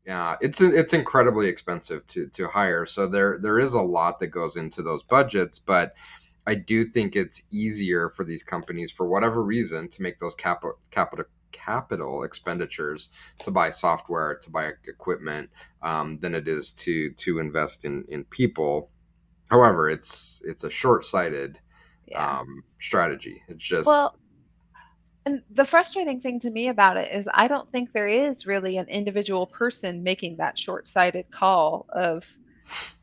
Yeah, it's incredibly expensive to hire. So there is a lot that goes into those budgets, but I do think it's easier for these companies, for whatever reason, to make those capital expenditures to buy software, to buy equipment, than it is to invest in people. However, it's a short sighted Yeah. strategy. It's just Well, and the frustrating thing to me about it is I don't think there is really an individual person making that short-sighted call of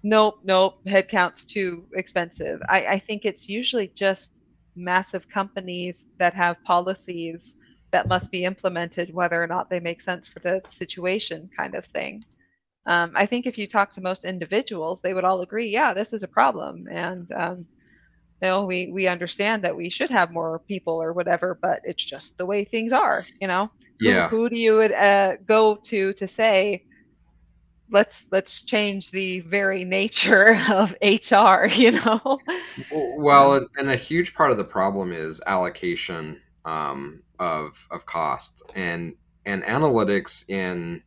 nope, nope, headcount's too expensive. I think it's usually just massive companies that have policies that must be implemented, whether or not they make sense for the situation, kind of thing. I think if you talk to most individuals, they would all agree, yeah, this is a problem, and we understand that we should have more people or whatever, but it's just the way things are. yeah. Who do you go to say let's change the very nature of HR, Well, Um, and a huge part of the problem is allocation of cost and analytics in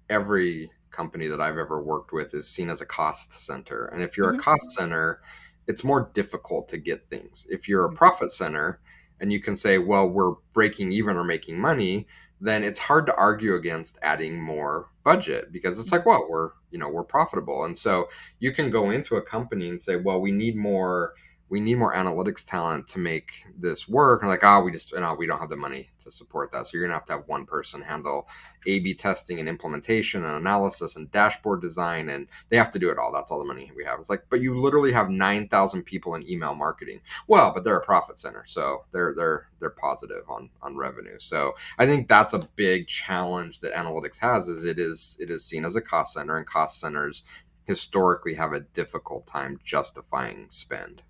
every company that I've ever worked with is seen as a cost center. And if you're a mhm, cost center, it's more difficult to get things. If you're a mhm, profit center and you can say, well, we're breaking even or making money, then it's hard to argue against adding more budget because it's like, mhm. well, we're profitable. And so you can go into a company and say, well, we need more analytics talent to make this work. And like, oh, we don't have the money to support that. So you're gonna have to have one person handle A/B testing and implementation and analysis and dashboard design, and they have to do it all. That's all the money we have. It's like, but you literally have 9,000 people in email marketing. Well, but they're a profit center, so they're positive on revenue. So I think that's a big challenge that analytics has. Is it is seen as a cost center, and cost centers historically have a difficult time justifying spend.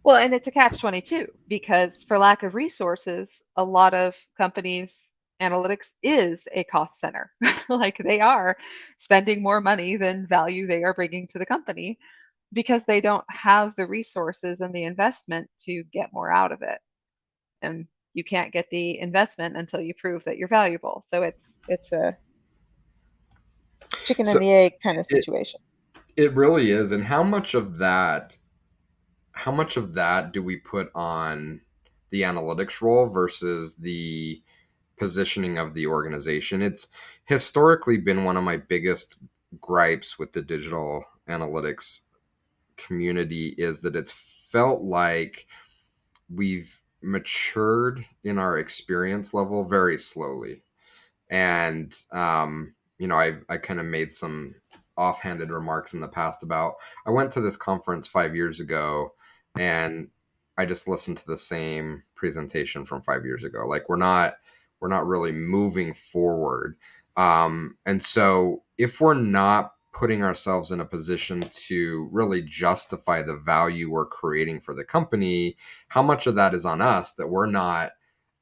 Well, and it's a catch-22 because for lack of resources, a lot of companies, analytics is a cost center. Like they are spending more money than value they are bringing to the company because they don't have the resources and the investment to get more out of it. And you can't get the investment until you prove that you're valuable. So it's a chicken and So the egg kind of it situation. it really is. And how much of that do we put on the analytics role versus the positioning of the organization? It's historically been one of my biggest gripes with the digital analytics community is that it's felt like we've matured in our experience level very slowly. And I kind of made some offhanded remarks in the past about I went to this conference 5 years ago, and I just listened to the same presentation from 5 years ago. Like we're not really moving forward. And so if we're not putting ourselves in a position to really justify the value we're creating for the company, how much of that is on us that we're not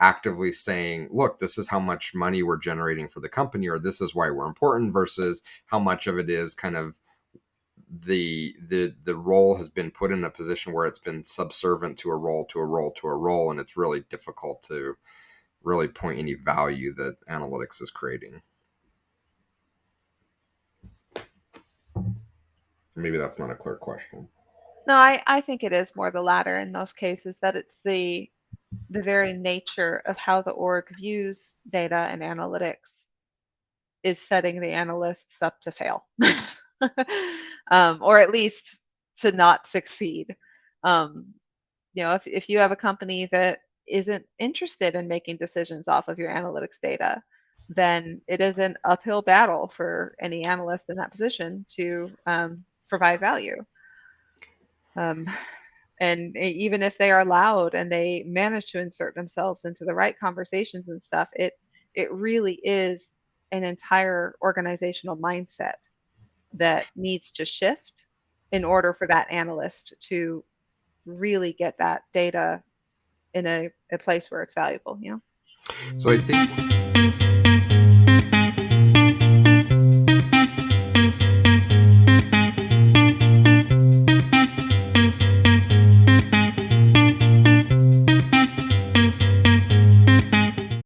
actively saying, look, this is how much money we're generating for the company, or this is why we're important, versus how much of it is kind of the role has been put in a position where it's been subservient to a role to a role to a role, and it's really difficult to really point any value that analytics is creating. Maybe that's not a clear question. No, I think it is more the latter in most cases, that it's the very nature of how the org views data and analytics is setting the analysts up to fail, or at least to not succeed. Um, if you have a company that isn't interested in making decisions off of your analytics data, then it is an uphill battle for any analyst in that position to provide value. Um, and even if they are loud and they manage to insert themselves into the right conversations and stuff, it really is an entire organizational mindset that needs to shift in order for that analyst to really get that data in a place where it's valuable. So I think